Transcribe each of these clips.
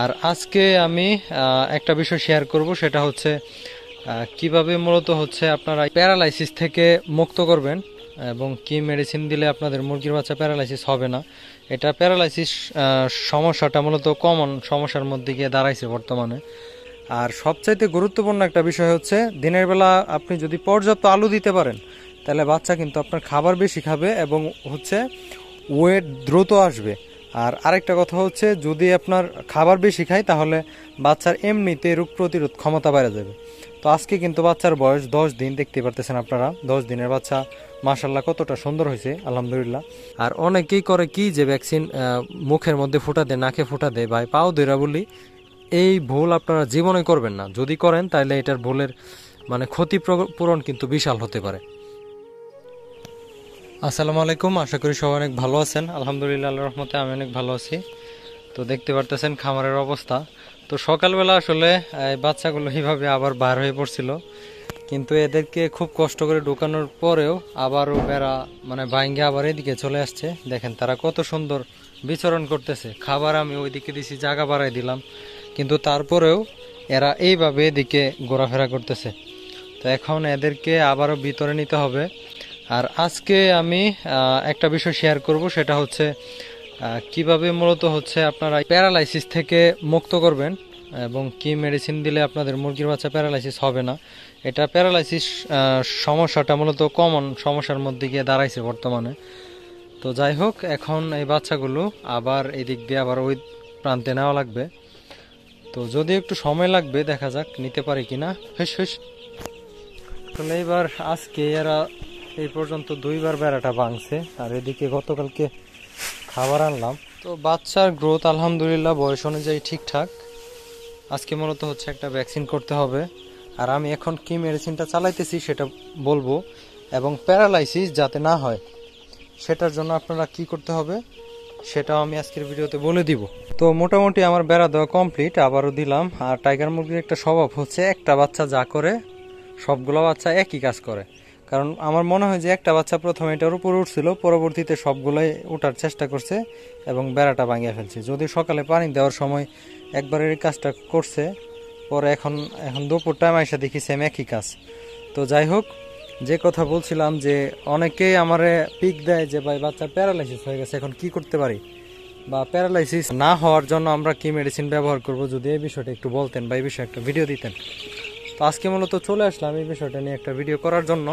আর আজকে আমি একটা বিষয় শেয়ার করব, সেটা হচ্ছে কিভাবে মূলত হচ্ছে আপনারা প্যারালাইসিস থেকে মুক্ত করবেন এবং কি মেডিসিন দিলে আপনাদের মুরগির বাচ্চা প্যারালাইসিস হবে না। এটা প্যারালাইসিস সমস্যাটা মূলত কমন সমস্যার মধ্যে গিয়ে দাঁড়াইছে বর্তমানে। আর সবচাইতে গুরুত্বপূর্ণ একটা বিষয় হচ্ছে দিনের বেলা আপনি যদি পর্যাপ্ত আলো দিতে পারেন তাহলে বাচ্চা কিন্তু আপনার খাবার বেশি খাবে এবং হচ্ছে ওয়েট দ্রুত আসবে। আর আরেকটা কথা হচ্ছে যদি আপনার খাবার বেশি খায় তাহলে বাচ্চার এমনিতে রোগ প্রতিরোধ ক্ষমতা বেড়ে যাবে। তো আজকে কিন্তু বাচ্চার বয়স 10 দিন, দেখতে পারতেছেন আপনারা 10 দিনের বাচ্চা মাশাল্লাহ কতটা সুন্দর হয়েছে আলহামদুলিল্লাহ। আর অনেকেই করে কি যে ভ্যাকসিন মুখের মধ্যে ফুটা দেয়, নাকে ফুটা দেয়, ভাই পাও দইরা বলি, এই ভুল আপনারা জীবনে করবেন না। যদি করেন তাহলে এটার ভুলের মানে ক্ষতিপূরণ কিন্তু বিশাল হতে পারে। আসসালামু আলাইকুম, আশা করি সবাই অনেক ভালো আছেন। আলহামদুলিল্লাহ আল্লাহর রহমতে আমি অনেক ভালো আছি। তো দেখতে পারতেছেন খামারের অবস্থা। তো সকালবেলা আসলে এই বাচ্চাগুলো এইভাবে আবার বার হয়ে পড়ছিল, কিন্তু এদেরকে খুব কষ্ট করে ঢোকানোর পরেও আবারও বেড়া মানে ভাঙ্গে আবার এদিকে চলে আসছে। দেখেন তারা কত সুন্দর বিচরণ করতেছে। খাবার আমি ওইদিকে দিছি, জায়গা বাড়াই দিলাম, কিন্তু তারপরেও এরা এইভাবে এদিকে ঘোরাফেরা করতেছে। তো এখন এদেরকে আবারও ভিতরে নিতে হবে। আর আজকে আমি একটা বিষয় শেয়ার করব, সেটা হচ্ছে কিভাবে মূলত হচ্ছে আপনারা প্যারালাইসিস থেকে মুক্ত করবেন এবং কি মেডিসিন দিলে আপনাদের মুরগির বাচ্চা প্যারালাইসিস হবে না। এটা প্যারালাইসিস সমস্যাটা মূলত কমন সমস্যার মধ্যে গিয়ে দাঁড়াইছে বর্তমানে। তো যাই হোক, এখন এই বাচ্চাগুলো আবার এই দিক দিয়ে আবার ওই প্রান্তে নেওয়া লাগবে। তো যদি একটু সময় লাগবে, দেখা যাক নিতে পারি কিনা। হেস হেস। আসলে এবার আজকে এরা এই পর্যন্ত 2বার বেড়াটা ভাঙছে। আর এদিকে গতকালকে খাবার আনলাম। তো বাচ্চার গ্রোথ আলহামদুলিল্লাহ বয়স অনুযায়ী ঠিকঠাক। আজকে মূলত হচ্ছে একটা ভ্যাকসিন করতে হবে। আর আমি এখন কি মেডিসিনটা চালাইতেছি সেটা বলবো, এবং প্যারালাইসিস যাতে না হয় সেটার জন্য আপনারা কি করতে হবে সেটাও আমি আজকের ভিডিওতে বলে দিব। তো মোটামুটি আমার বেড়া দেওয়া কমপ্লিট, আবারও দিলাম। আর টাইগার মুরগির একটা স্বভাব হচ্ছে একটা বাচ্চা যা করে সবগুলো বাচ্চা একই কাজ করে। কারণ আমার মনে হয় যে একটা বাচ্চা প্রথমে এটার উপর উঠছিল, পরবর্তীতে সবগুলোই ওঠার চেষ্টা করছে এবং বেড়াটা ভাঙিয়ে ফেলছে। যদি সকালে পানি দেওয়ার সময় একবার এই কাজটা করছে, পরে এখন দুপুর টাইম এসে দেখি সেম একই কাজ। তো যাই হোক, যে কথা বলছিলাম যে অনেকেই আমারে পিক দেয় যে ভাই বাচ্চা প্যারালাইসিস হয়ে গেছে, এখন কি করতে পারি, বা প্যারালাইসিস না হওয়ার জন্য আমরা কি মেডিসিন ব্যবহার করব, যদি এই বিষয়টা একটু বলতেন বা এই বিষয়ে একটা ভিডিও দিতেন। তো আজকে মূলত চলে আসলাম এই বিষয়টা নিয়ে একটা ভিডিও করার জন্য।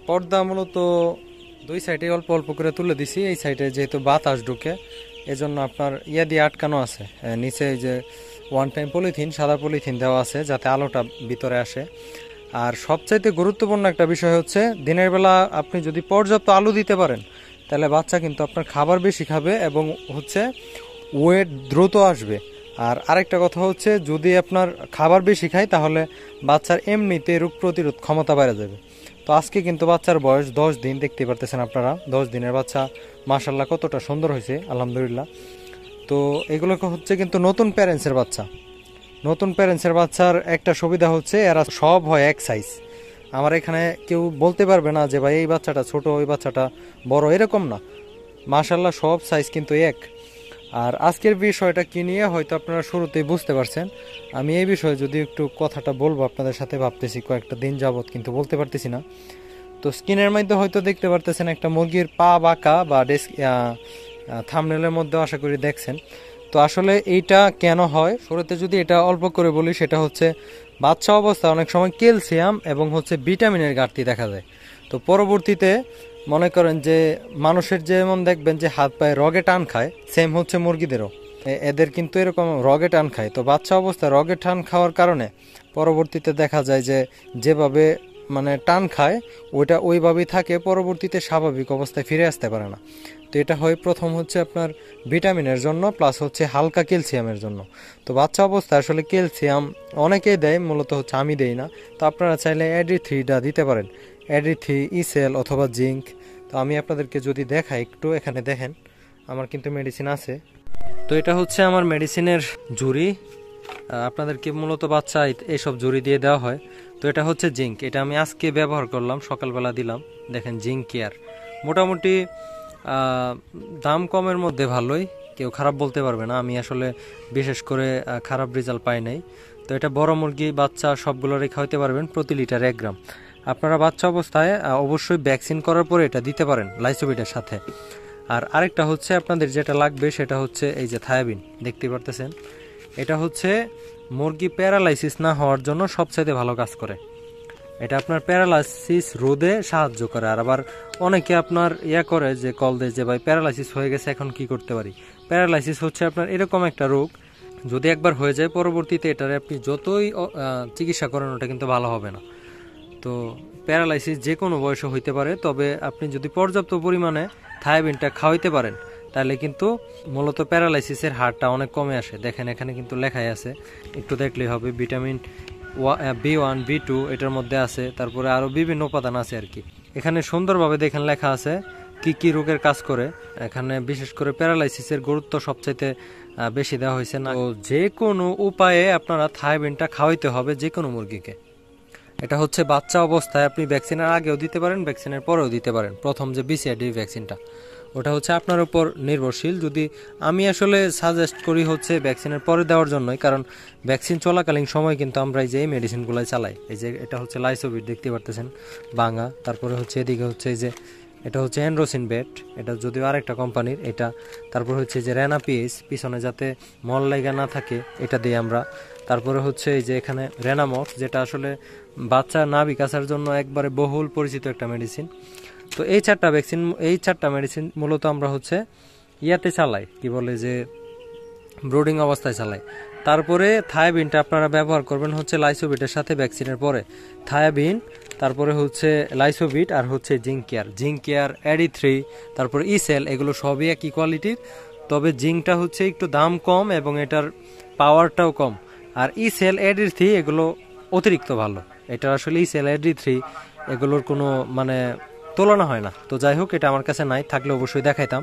পর্দা মূলত 2 সাইডে অল্প অল্প করে তুলে দিছি। এই সাইডে যেহেতু বাতাস ঢুকে এজন্য আপনার ইয়া দিয়ে আটকানো আছে, নিচে যে ওয়ান টাইম পলিথিন, সাদা পলিথিন দেওয়া আছে যাতে আলোটা ভিতরে আসে। আর সবচাইতে গুরুত্বপূর্ণ একটা বিষয় হচ্ছে দিনের বেলা আপনি যদি পর্যাপ্ত আলো দিতে পারেন তাহলে বাচ্চা কিন্তু আপনার খাবার বেশি খাবে এবং হচ্ছে ওয়েট দ্রুত আসবে। আর আরেকটা কথা হচ্ছে যদি আপনার খাবার বেশি খায় তাহলে বাচ্চার এমনিতে রোগ প্রতিরোধ ক্ষমতা বেড়ে যাবে। তো আজকে কিন্তু বাচ্চার বয়স 10 দিন, দেখতে পারতেছেন আপনারা 10 দিনের বাচ্চা মাশাল্লাহ কতটা সুন্দর হয়েছে আলহামদুলিল্লাহ। তো এগুলো হচ্ছে কিন্তু নতুন প্যারেন্টসের বাচ্চা। নতুন প্যারেন্টসের বাচ্চার একটা সুবিধা হচ্ছে এরা সব হয় এক সাইজ। আমার এখানে কেউ বলতে পারবে না যে ভাই এই বাচ্চাটা ছোট, ওই বাচ্চাটা বড়, এরকম না। মাশাল্লাহ সব সাইজ কিন্তু এক। আর আজকের বিষয়টা কি নিয়ে হয়তো আপনারা শুরুতেই বুঝতে পারছেন। আমি এই বিষয়ে যদি একটু কথাটা বলবো আপনাদের সাথে ভাবতেছি কয়েকটা দিন যাবত, কিন্তু বলতে পারতেছি না। তো স্ক্রিনের মধ্যে হয়তো দেখতে পারতেছেন একটা মুরগির পা বাঁকা, বা থাম্বনেলের মধ্যে আশা করি দেখছেন। তো আসলে এইটা কেন হয় শুরুতে যদি এটা অল্প করে বলি, সেটা হচ্ছে বাচ্চা অবস্থায় অনেক সময় ক্যালসিয়াম এবং হচ্ছে ভিটামিনের ঘাটতি দেখা যায়। তো পরবর্তীতে মনে করেন যে মানুষের যেমন দেখবেন যে হাত পায়ে রগে টান খায়, সেম হচ্ছে মুরগিদেরও এদের কিন্তু এরকম রগে টান খায়। তো বাচ্চা অবস্থায় রগে টান খাওয়ার কারণে পরবর্তীতে দেখা যায় যে যেভাবে মানে টান খায় ওইটা ওইভাবেই থাকে, পরবর্তীতে স্বাভাবিক অবস্থায় ফিরে আসতে পারে না। তো এটা হয় প্রথম হচ্ছে আপনার ভিটামিনের জন্য, প্লাস হচ্ছে হালকা ক্যালসিয়ামের জন্য। তো বাচ্চা অবস্থায় আসলে ক্যালসিয়াম অনেকেই দেয়, মূলত হচ্ছে আমি দেই না। তো আপনারা চাইলে AD3টা দিতে পারেন, AD3, ইসেল অথবা জিঙ্ক। তো আমি আপনাদেরকে যদি দেখাই একটু, এখানে দেখেন আমার কিন্তু মেডিসিন আছে। তো এটা হচ্ছে আমার মেডিসিনের ঝুড়ি। আপনাদেরকে মূলত বাচ্চা এইসব ঝুড়ি দিয়ে দেওয়া হয়। তো এটা হচ্ছে জিঙ্ক, এটা আমি আজকে ব্যবহার করলাম, সকালবেলা দিলাম। দেখেন জিঙ্ক কেয়ার মোটামুটি দাম কমের মধ্যে ভালোই, কেউ খারাপ বলতে পারবে না। আমি আসলে বিশেষ করে খারাপ রেজাল্ট পাই নাই। তো এটা বড় মুরগি বাচ্চা সবগুলোরই খাওয়াতে পারবেন প্রতি লিটার 1 গ্রাম। আপনারা বাচ্চা অবস্থায় অবশ্যই ভ্যাকসিন করার পরে এটা দিতে পারেন লাইসোভিটের সাথে। আর আরেকটা হচ্ছে আপনাদের যেটা লাগবে সেটা হচ্ছে এই যে থায়াবিন দেখতে পারতেছেন, এটা হচ্ছে মুরগি প্যারালাইসিস না হওয়ার জন্য সবচাইতে ভালো কাজ করে। এটা আপনার প্যারালাইসিস রোধে সাহায্য করে। আর আবার অনেকে আপনার করে যে কল দেয় যে ভাই প্যারালাইসিস হয়ে গেছে এখন কি করতে পারি। প্যারালাইসিস হচ্ছে আপনার এরকম একটা রোগ, যদি একবার হয়ে যায় পরবর্তীতে এটারে আপনি যতই চিকিৎসা করেন ওটা কিন্তু ভালো হবে না। তো প্যারালাইসিস যে কোনো বয়সে হইতে পারে, তবে আপনি যদি পর্যাপ্ত পরিমাণে থায়াবিনটা খাওয়াইতে পারেন তাহলে কিন্তু মূলত প্যারালাইসিসের হারটা অনেক কমে আসে। দেখেন এখানে কিন্তু লেখাই আছে, একটু দেখলেই হবে, ভিটামিন B1 B2 এটার মধ্যে আছে, তারপরে আরও বিভিন্ন উপাদান আছে আর কি। এখানে সুন্দরভাবে দেখেন লেখা আছে কি কি রোগের কাজ করে। এখানে বিশেষ করে প্যারালাইসিসের গুরুত্ব সবচাইতে বেশি দেওয়া হয়েছে না। তো যে কোনো উপায়ে আপনারা থায়াবিনটা খাওয়াইতে হবে যে কোনো মুরগিকে। এটা হচ্ছে বাচ্চা অবস্থায় আপনি ভ্যাকসিনের আগেও দিতে পারেন, ভ্যাকসিনের পরেও দিতে পারেন। প্রথম যে BCID ভ্যাকসিনটা ওটা হচ্ছে আপনার উপর নির্ভরশীল। যদি আমি আসলে সাজেস্ট করি হচ্ছে ভ্যাকসিনের পরে দেওয়ার জন্যই, কারণ ভ্যাকসিন চলাকালীন সময় কিন্তু আমরা এই যে এই মেডিসিনগুলো চালাই। এই যে এটা হচ্ছে লাইসোভিট দেখতে পারতেছেন বাঙা, তারপরে হচ্ছে এদিকে হচ্ছে এই যে এটা হচ্ছে এনরোসিন বেট, এটা যদিও আরেকটা কোম্পানির এটা। তারপর হচ্ছে যে রেনা পিএস পিছনে যাতে মল লাইগা না থাকে এটা দিই আমরা। তারপরে হচ্ছে এই যে এখানে রেনামক্স, যেটা আসলে বাচ্চা নাভিক আসার জন্য একবারে বহুল পরিচিত একটা মেডিসিন। তো এই 4টা ভ্যাকসিন, এই 4টা মেডিসিন মূলত আমরা হচ্ছে ইয়াতে চালাই, কি বলে যে ব্রুডিং অবস্থায় চালাই। তারপরে থায়াবিনটা আপনারা ব্যবহার করবেন হচ্ছে লাইসোভিটের সাথে ভ্যাকসিনের পরে। থায়াবিন, তারপরে হচ্ছে লাইসোভিট, আর হচ্ছে জিঙ্ক কেয়ার AD3, তারপরে ইসেল, এগুলো সবই একই কোয়ালিটির। তবে জিঙ্কটা হচ্ছে একটু দাম কম এবং এটার পাওয়ারটাও কম। আর ইসেল AD3 এগুলো অতিরিক্ত ভালো। এটা আসলে ইসেল AD3 এগুলোর কোনো মানে তুলনা হয় না। তো যাই হোক, এটা আমার কাছে নাই, থাকলে অবশ্যই দেখাইতাম।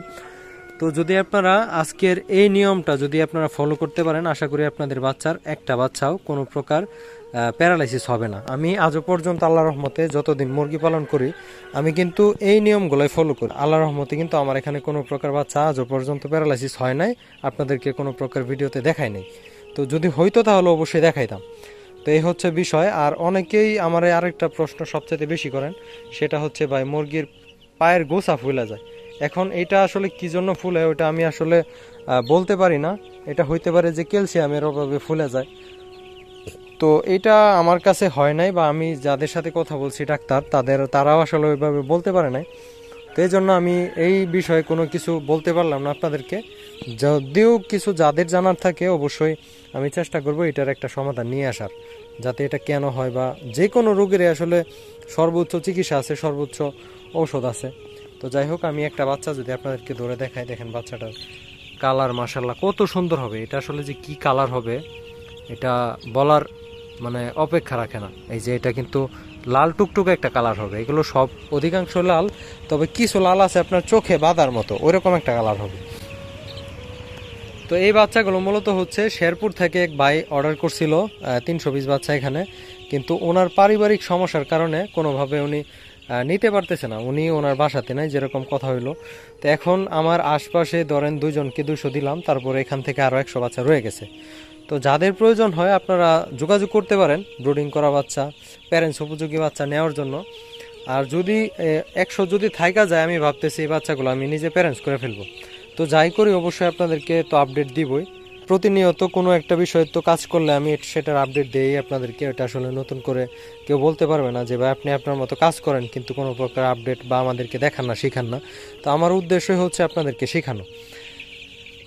তো যদি আপনারা আজকের এই নিয়মটা যদি আপনারা ফলো করতে পারেন, আশা করি আপনাদের বাচ্চার একটা বাচ্চাও কোনো প্রকার প্যারালাইসিস হবে না। আমি আজও পর্যন্ত আল্লাহর রহমতে যতদিন মুরগি পালন করি আমি কিন্তু এই নিয়মগুলোই ফলো করি। আল্লাহর রহমতে কিন্তু আমার এখানে কোনো প্রকার বাচ্চা আজও পর্যন্ত প্যারালাইসিস হয় নাই, আপনাদেরকে কোনো প্রকার ভিডিওতে দেখাই নাই। তো যদি হইতো তাহলে অবশ্যই দেখাইতাম। তো এই হচ্ছে বিষয়। আর অনেকেই আমার আরেকটা প্রশ্ন সবচেয়ে বেশি করেন, সেটা হচ্ছে ভাই মুরগির পায়ের গোছা ফুলে যায়। এখন এটা আসলে কি জন্য ফুলে ওটা আমি আসলে বলতে পারি না। এটা হইতে পারে যে ক্যালসিয়ামের অভাবে ফুলে যায়। তো এটা আমার কাছে হয় নাই, বা আমি যাদের সাথে কথা বলছি ডাক্তার তারাও আসলে ওইভাবে বলতে পারে নাই। তো এই জন্য আমি এই বিষয়ে কোনো কিছু বলতে পারলাম না আপনাদেরকে। যদিও কিছু যাদের জানার থাকে অবশ্যই আমি চেষ্টা করব এটার একটা সমাধান নিয়ে আসার, যাতে এটা কেন হয়, বা যে কোনো রোগের আসলে সর্বোচ্চ চিকিৎসা আছে, সর্বোচ্চ ঔষধ আছে। তো যাই হোক, আমি একটা বাচ্চা যদি আপনাদেরকে ধরে দেখাই, দেখেন বাচ্চাটার কালার মাশাআল্লাহ কত সুন্দর হবে। এটা আসলে যে কি কালার হবে এটা বলার মানে অপেক্ষা রাখে না। এই যে এটা কিন্তু লাল টুকটুকে একটা কালার হবে, এগুলো সব অধিকাংশ লাল, তবে কিছু লাল আছে আপনার চোখে বাঁধার মতো, ওইরকম একটা কালার হবে। তো এই বাচ্চাগুলো মূলত হচ্ছে শেরপুর থেকে এক ভাই অর্ডার করছিল 320 বাচ্চা এখানে, কিন্তু ওনার পারিবারিক সমস্যার কারণে কোনোভাবে উনি নিতে পারতেছে না। উনি ওনার বাসাতে নাই, যেরকম কথা হইলো। তো এখন আমার আশপাশে ধরেন 2 জনকে 200 দিলাম, তারপরে এখান থেকে আরও 100 বাচ্চা রয়ে গেছে। তো যাদের প্রয়োজন হয় আপনারা যোগাযোগ করতে পারেন ব্রুডিং করা বাচ্চা, প্যারেন্টস উপযোগী বাচ্চা নেওয়ার জন্য। আর যদি 100 যদি থাইকা যায়, আমি ভাবতেছি এই বাচ্চাগুলো আমি নিজে প্যারেন্টস করে ফেলবো। তো যাই করি অবশ্যই আপনাদেরকে তো আপডেট দিবই। প্রতিনিয়ত কোনো একটা বিষয়ে তো কাজ করলে আমি সেটার আপডেট দিই আপনাদেরকে। এটা আসলে নতুন করে কেউ বলতে পারবে না যে ভাই আপনি আপনার মতো কাজ করেন কিন্তু কোনো প্রকার আপডেট বা আমাদেরকে দেখান না, শিখান না। তো আমার উদ্দেশ্যই হচ্ছে আপনাদেরকে শেখানো।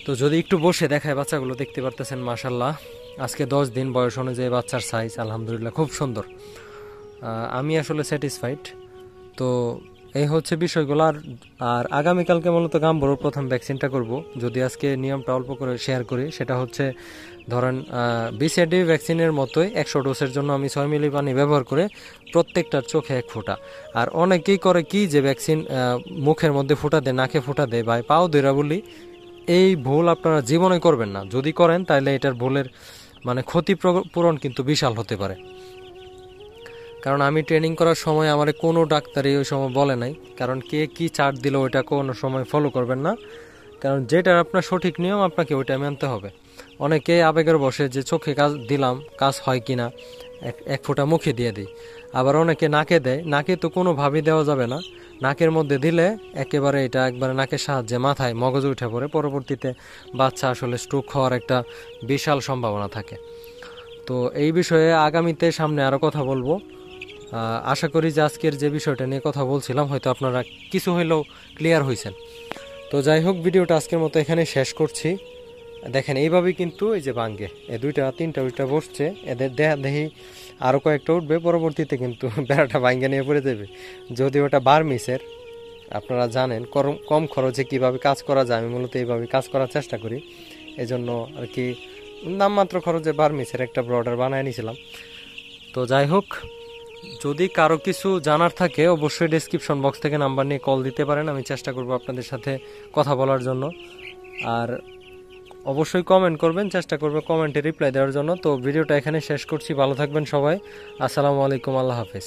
তো যদি একটু বসে দেখায়, বাচ্চাগুলো দেখতে পারতেছেন মাশাল্লাহ আজকে 10 দিন বয়স অনুযায়ী বাচ্চার সাইজ আলহামদুলিল্লাহ খুব সুন্দর। আমি আসলে স্যাটিসফাইড। তো এই হচ্ছে বিষয়গুলো। আর আগামীকালকে মূলত গাম্বুর প্রথম ভ্যাকসিনটা করব। যদি আজকে নিয়মটা অল্প করে শেয়ার করি, সেটা হচ্ছে ধরেন BCID ভ্যাকসিনের মতোই 100 ডোজের জন্য আমি 6 মিলি পানি ব্যবহার করে প্রত্যেকটার চোখে 1 ফোঁটা। আর অনেকেই করে কি যে ভ্যাকসিন মুখের মধ্যে ফোঁটা দেয়, নাকে ফোঁটা দেয়, বা পাও দইরা বলি, এই ভুল আপনারা জীবনে করবেন না। যদি করেন তাহলে এটার ভুলের মানে ক্ষতিপূরণ কিন্তু বিশাল হতে পারে। কারণ আমি ট্রেনিং করার সময় আমার কোনো ডাক্তারই ওই সময় বলে নাই, কারণ কে কি চার্ট দিল ওইটা কোনো সময় ফলো করবেন না। কারণ যেটা আপনার সঠিক নিয়ম আপনাকে ওইটা মানতে হবে। অনেকে আবেগের বসে যে চোখে কাজ দিলাম, কাজ হয় কিনা এক ফোঁটা মুখে দিয়ে দিই। আবার অনেকে নাকে দেয়, নাকে তো কোনোভাবেই দেওয়া যাবে না। নাকের মধ্যে দিলে একেবারে এটা একবারে নাকের সাহায্যে মাথায় মগজে উঠে পড়ে, পরবর্তীতে বাচ্চা আসলে স্ট্রোক হওয়ার একটা বিশাল সম্ভাবনা থাকে। তো এই বিষয়ে আগামীতে সামনে আরও কথা বলবো। আশা করি যে আজকের যে বিষয়টা নিয়ে কথা বলছিলাম হয়তো আপনারা কিছু হইলেও ক্লিয়ার হয়েছেন। তো যাই হোক, ভিডিওটা আজকের মতো এখানে শেষ করছি। দেখেন এইভাবেই কিন্তু এই যে ভাঙ্গে এই দুইটা তিনটা উইটা বসছে, এদের দেখি আরও কয়েকটা উঠবে, পরবর্তীতে কিন্তু বেড়াটা ভাঙ্গে নিয়ে পড়ে যাবে। যদি ওটা বার্মিসের, আপনারা জানেন কম খরচে কিভাবে কাজ করা যায়, আমি মূলত এইভাবে কাজ করার চেষ্টা করি। এজন্য আর কি নামমাত্র খরচে বার্মিসের একটা ব্রডার বানিয়ে নিয়েছিলাম। তো যাই হোক, যদি কারো কিছু জানার থাকে অবশ্যই ডেসক্রিপশন বক্স থেকে নাম্বার নিয়ে কল দিতে পারেন, আমি চেষ্টা করব আপনাদের সাথে কথা বলার জন্য। আর অবশ্যই কমেন্ট করবেন, চেষ্টা করবে কমেন্টে রিপ্লাই দেওয়ার জন্য। তো ভিডিওটা এখানে শেষ করছি, ভালো থাকবেন সবাই, আসসালামু আলাইকুম, আল্লাহ হাফেজ।